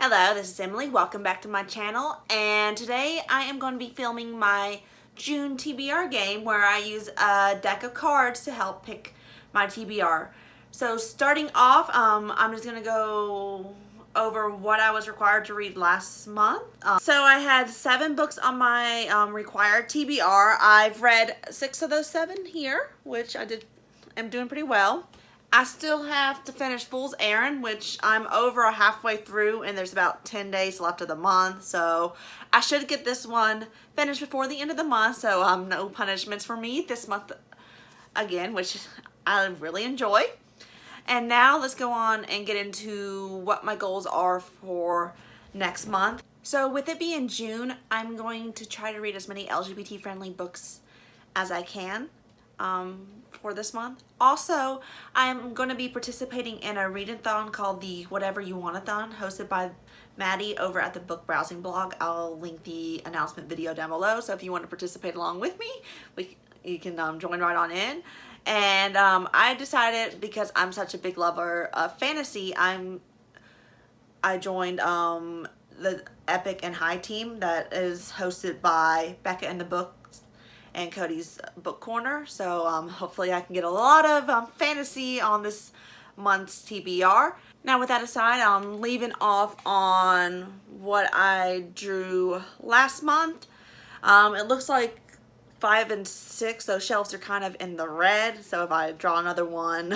Hello, this is Emily. Welcome back to my channel, and today I am going to be filming my June TBR game where I use a deck of cards to help pick my TBR. So starting off, I'm just going to go over what I was required to read last month. So I had 7 books on my required TBR. I've read 6 of those 7 here, which am doing pretty well. I still have to finish Fool's Errand, which I'm over halfway through, and there's about 10 days left of the month, so I should get this one finished before the end of the month, so no punishments for me this month again, which I really enjoy. And now let's go on and get into what my goals are for next month. So with it being June, I'm going to try to read as many LGBT-friendly books as I can for this month. Also, I'm going to be participating in a read-a-thon called the Whatever-You-Want-A-Thon, hosted by Maddie over at the book browsing blog. I'll link the announcement video down below, so if you want to participate along with me, you can join right on in. And I decided, because I'm such a big lover of fantasy, I joined the Epic and High team that is hosted by Becca in the Book and Cody's Book Corner, so hopefully I can get a lot of fantasy on this month's TBR. Now with that aside, I'm leaving off on what I drew last month. It looks like 5 and 6, those shelves are kind of in the red, so if I draw another one,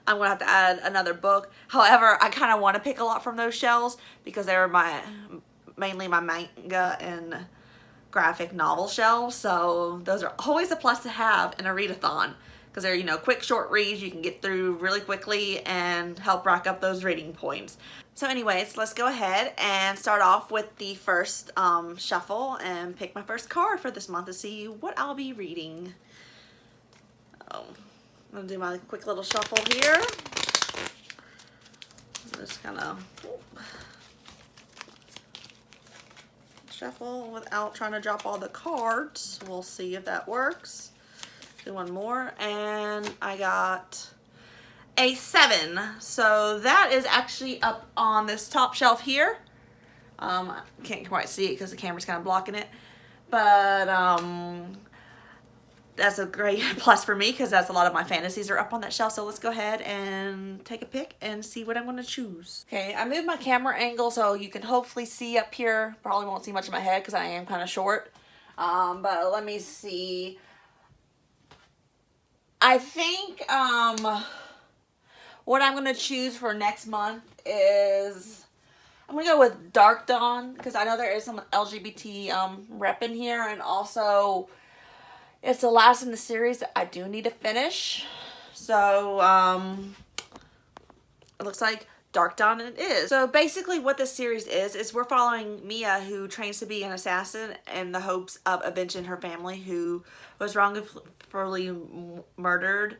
I'm gonna have to add another book. However, I kind of want to pick a lot from those shelves because they're mainly my manga and graphic novel shelves, so those are always a plus to have in a read-a-thon because they're, quick short reads you can get through really quickly and help rack up those reading points. So anyways, let's go ahead and start off with the first shuffle and pick my first card for this month to see what I'll be reading. I'm gonna do my quick little shuffle here. Just kind of shuffle without trying to drop all the cards. We'll see if that works. Do one more, and I got a 7. So that is actually up on this top shelf here. I can't quite see it because the camera's kind of blocking it, but that's a great plus for me because that's a lot of my fantasies are up on that shelf. So let's go ahead and take a pick and see what I'm going to choose. Okay, I moved my camera angle so you can hopefully see up here. Probably won't see much of my head because I am kind of short. But let me see. I think what I'm going to choose for next month is I'm going to go with Dark Dawn because I know there is some LGBT rep in here, and also it's the last in the series that I do need to finish. So, it looks like Dark Dawn it is. So basically what this series is we're following Mia, who trains to be an assassin in the hopes of avenging her family who was wrongfully murdered.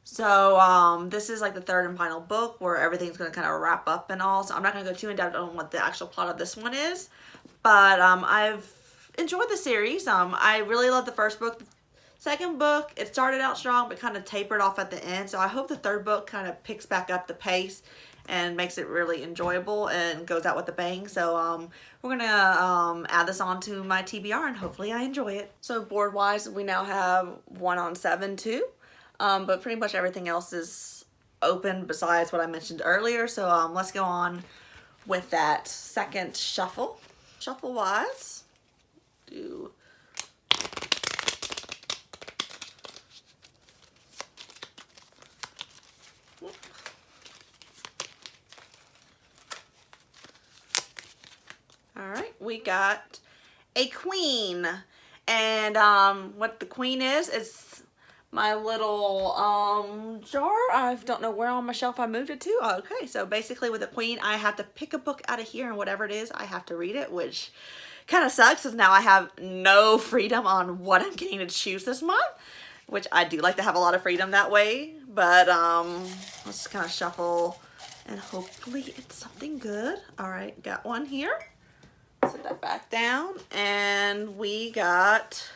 So, this is like the 3rd and final book where everything's going to kind of wrap up and all. So I'm not going to go too in depth on what the actual plot of this one is. But, I've enjoyed the series. I really loved the first book. The second book, it started out strong but kind of tapered off at the end, so I hope the 3rd book kind of picks back up the pace and makes it really enjoyable and goes out with a bang. So we're gonna add this on to my TBR and hopefully I enjoy it. So board wise, we now have 1 on 7 too, but pretty much everything else is open besides what I mentioned earlier. So let's go on with that second shuffle. Shuffle wise, do all right, we got a queen, and what the queen is, it's my little jar. I don't know where on my shelf I moved it to. Okay, so basically with the queen, I have to pick a book out of here, and whatever it is, I have to read it, which kind of sucks because now I have no freedom on what I'm getting to choose this month, which I do like to have a lot of freedom that way. But let's just kind of shuffle and hopefully it's something good. All right, got one here. Set that back down, and we got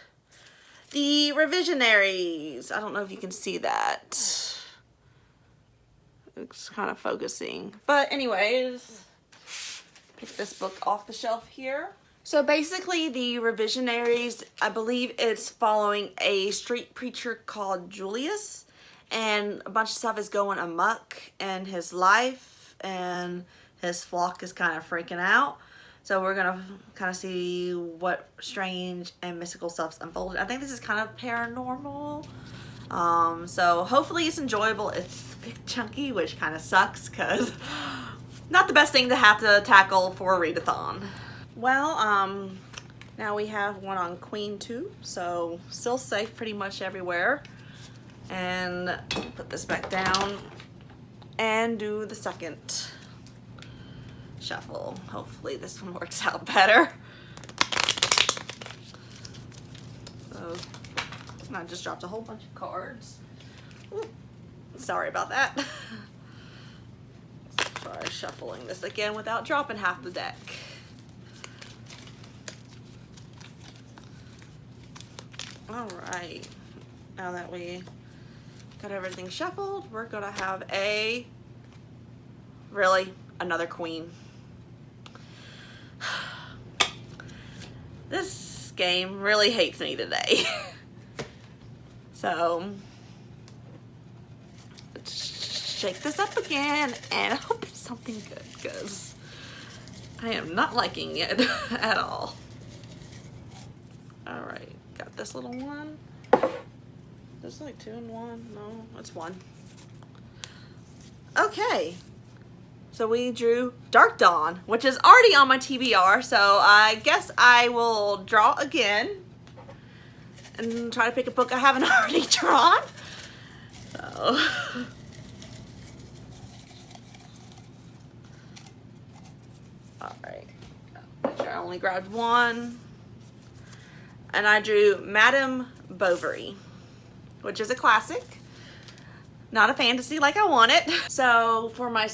the Revisionaries. I don't know if you can see that. It's kind of focusing, but anyways, pick this book off the shelf here. So basically the Revisionaries, I believe it's following a street preacher called Julius, and a bunch of stuff is going amok in his life, and his flock is kind of freaking out. So we're gonna kind of see what strange and mystical stuff's unfolded. I think this is kind of paranormal. So hopefully it's enjoyable. It's big chunky, which kind of sucks because not the best thing to have to tackle for a readathon. Well, now we have one on Queen 2, so still safe pretty much everywhere. And put this back down and do the second shuffle. Hopefully this one works out better. So I just dropped a whole bunch of cards. Ooh, sorry about that. Let's try shuffling this again without dropping half the deck. All right, now that we got everything shuffled, we're gonna have another queen. This game really hates me today. So let's shake this up again and I hope it's something good because I am not liking it at all. All right, got this little one. There's like 2 in 1. No, it's 1. Okay. So we drew Dark Dawn, which is already on my TBR, so I guess I will draw again and try to pick a book I haven't already drawn. So. Alright. Make sure I only grabbed 1. And I drew Madame Bovary, which is a classic. Not a fantasy like I wanted. So for my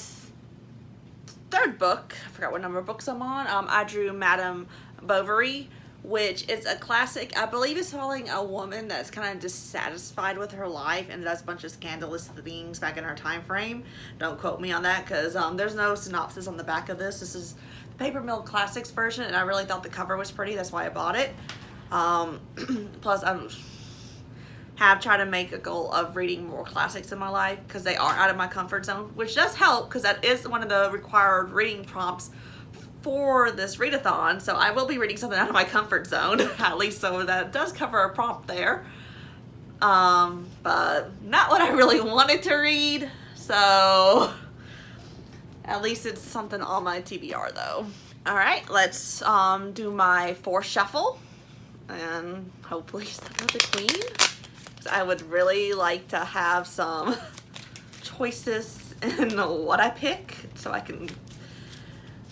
third book, I forgot what number of books I'm on, I drew Madame Bovary, which is a classic. I believe it's following a woman that's kind of dissatisfied with her life and does a bunch of scandalous things back in her time frame. Don't quote me on that because there's no synopsis on the back of this. This is the Paper Mill Classics version, and I really thought the cover was pretty. That's why I bought it. Plus, have tried to make a goal of reading more classics in my life because they are out of my comfort zone, which does help because that is one of the required reading prompts for this readathon. So I will be reading something out of my comfort zone, at least, so that does cover a prompt there. But not what I really wanted to read, so at least it's something on my TBR though. All right, let's do my 4th shuffle and hopefully start with the queen. I would really like to have some choices in what I pick so I can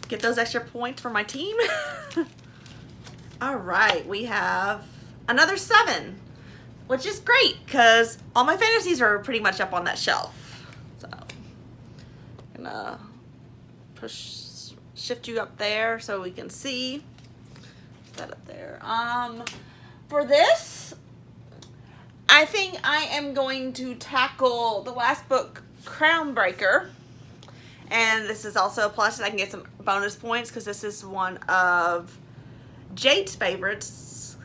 get those extra points for my team. All right, we have another 7, which is great because all my fantasies are pretty much up on that shelf. So I'm gonna shift you up there so we can see that up there. For this, I think I am going to tackle the last book, Crownbreaker. And this is also a plus. I can get some bonus points because this is one of Jade's favorites.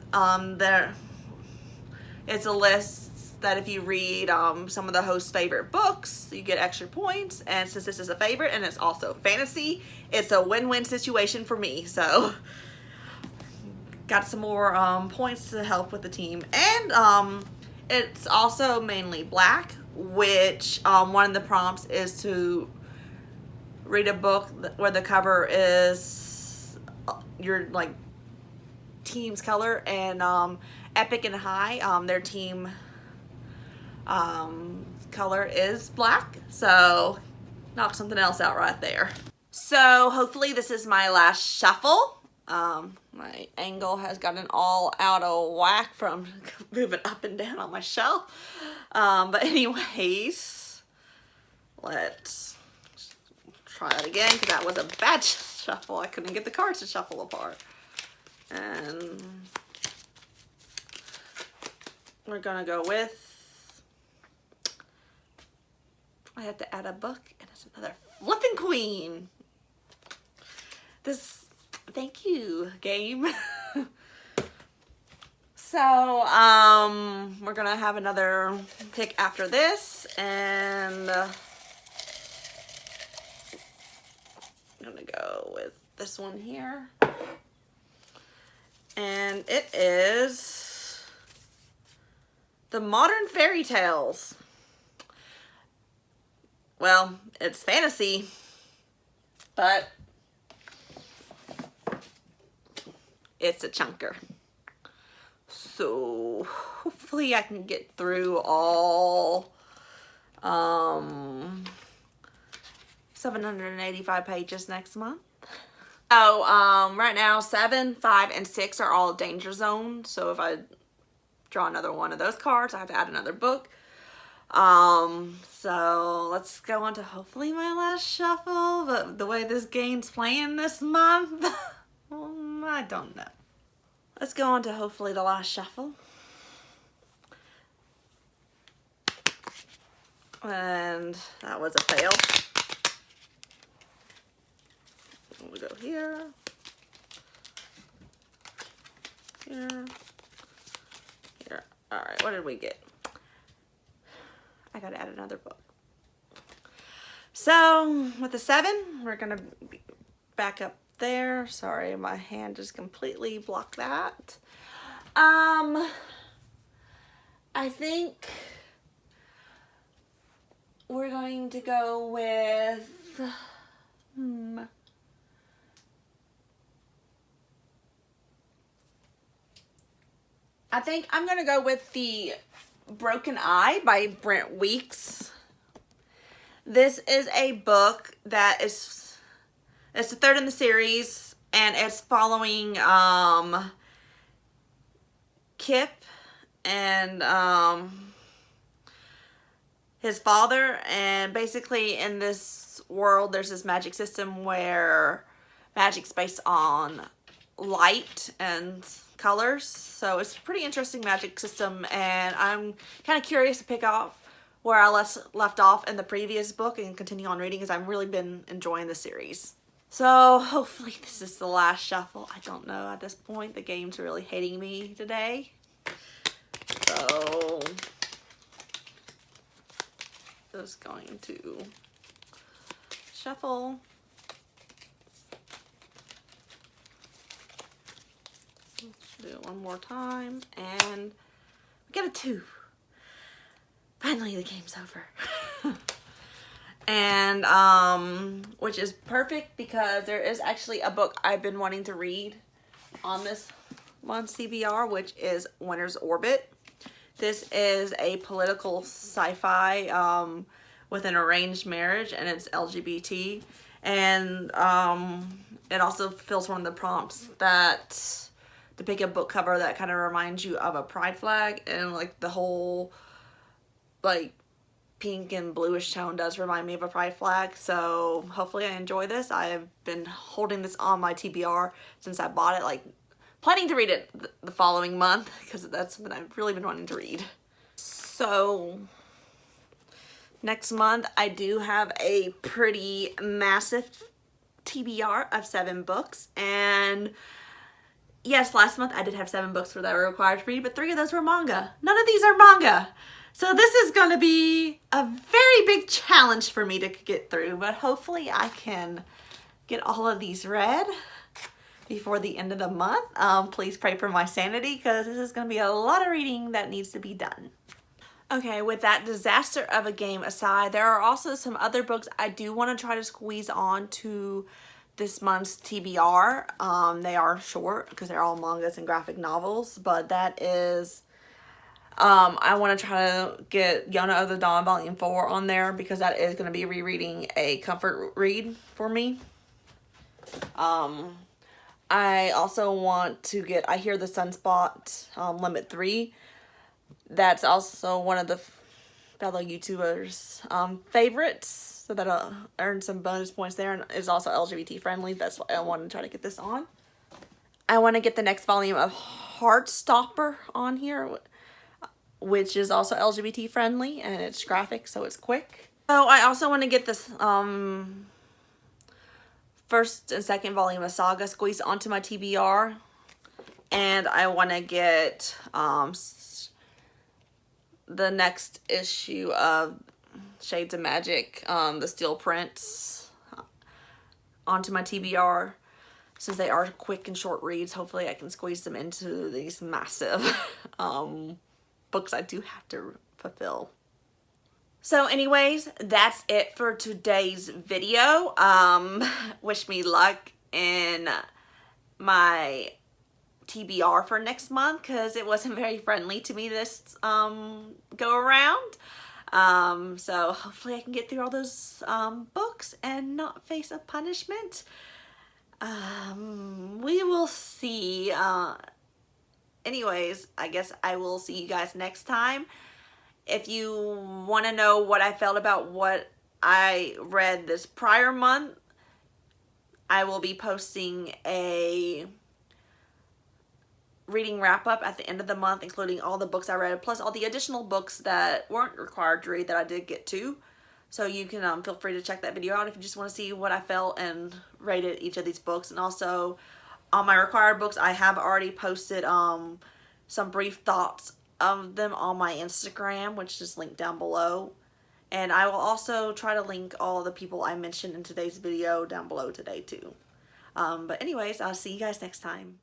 It's a list that if you read some of the host's favorite books, you get extra points. And since this is a favorite and it's also fantasy, it's a win-win situation for me. So got some more points to help with the team. And it's also mainly black, which one of the prompts is to read a book where the cover is your like team's color, and Epic and High, their team color is black, so knock something else out right there. So hopefully this is my last shuffle. My angle has gotten all out of whack from moving up and down on my shelf. But anyways, let's try it again because that was a bad shuffle. I couldn't get the cards to shuffle apart. And we're gonna go with, I have to add a book, and it's another flipping queen. this, thank you, game. So, we're gonna have another pick after this, and I'm gonna go with this one here. And it is the Modern Fairy Tales. Well, it's fantasy, but it's a chunker. So hopefully I can get through all 785 pages next month. So right now 7, 5, and 6 are all danger zone. So if I draw another one of those cards, I have to add another book. So let's go on to hopefully my last shuffle. But the way this game's playing this month, I don't know. Let's go on to hopefully the last shuffle. And that was a fail. We go here, here, here. All right, what did we get? I gotta add another book. So with the 7, we're gonna back up there. Sorry, my hand just completely blocked that. I think we're going to go with I think I'm gonna go with The Broken Eye by Brent Weeks. This is a book that it's the 3rd in the series, and it's following Kip and his father, and basically in this world there's this magic system where magic's based on light and colors. So it's a pretty interesting magic system, and I'm kind of curious to pick up where I left off in the previous book and continue on reading, because I've really been enjoying the series. So hopefully this is the last shuffle. I don't know at this point. The game's really hating me today. So just going to shuffle. Let's do it one more time, and we get a 2. Finally, the game's over. And which is perfect, because there is actually a book I've been wanting to read on this month's TBR, which is Winter's Orbit. This is a political sci-fi with an arranged marriage, and it's LGBT. And it also fills one of the prompts that to pick a book cover that kind of reminds you of a pride flag, and like the whole like pink and bluish tone does remind me of a pride flag. So hopefully I enjoy this. I've been holding this on my TBR since I bought it, like planning to read it the following month, because that's something I've really been wanting to read. So next month I do have a pretty massive TBR of 7 books, and yes, last month I did have 7 books that were required to read, but 3 of those were manga. None of these are manga. So this is going to be a very big challenge for me to get through, but hopefully I can get all of these read before the end of the month. Please pray for my sanity, because this is going to be a lot of reading that needs to be done. Okay, with that disaster of a game aside, there are also some other books I do want to try to squeeze on to this month's TBR. They are short because they're all mangas and graphic novels, but that is I want to try to get Yona of the Dawn Volume 4 on there, because that is going to be rereading a comfort read for me. I also want to get I Hear the Sunspot Limit 3. That's also one of the fellow YouTubers' favorites, so that'll earn some bonus points there, and is also LGBT friendly. That's why I want to try to get this on. I want to get the next volume of Heartstopper on here, which is also LGBT friendly, and it's graphic, so it's quick. So I also want to get this first and second volume of Saga squeezed onto my TBR. And I want to get the next issue of Shades of Magic, the Steel Prints, onto my TBR. Since they are quick and short reads, hopefully I can squeeze them into these massive books I do have to fulfill. So anyways, that's it for today's video. Wish me luck in my TBR for next month, because it wasn't very friendly to me this go around. So hopefully I can get through all those books and not face a punishment. We will see. Anyways, I guess I will see you guys next time. If you want to know what I felt about what I read this prior month, I will be posting a reading wrap up at the end of the month, including all the books I read, plus all the additional books that weren't required to read that I did get to. So you can feel free to check that video out if you just want to see what I felt and rated each of these books. And also on my required books, I have already posted some brief thoughts of them on my Instagram, which is linked down below. And I will also try to link all the people I mentioned in today's video down below today too. But anyways, I'll see you guys next time.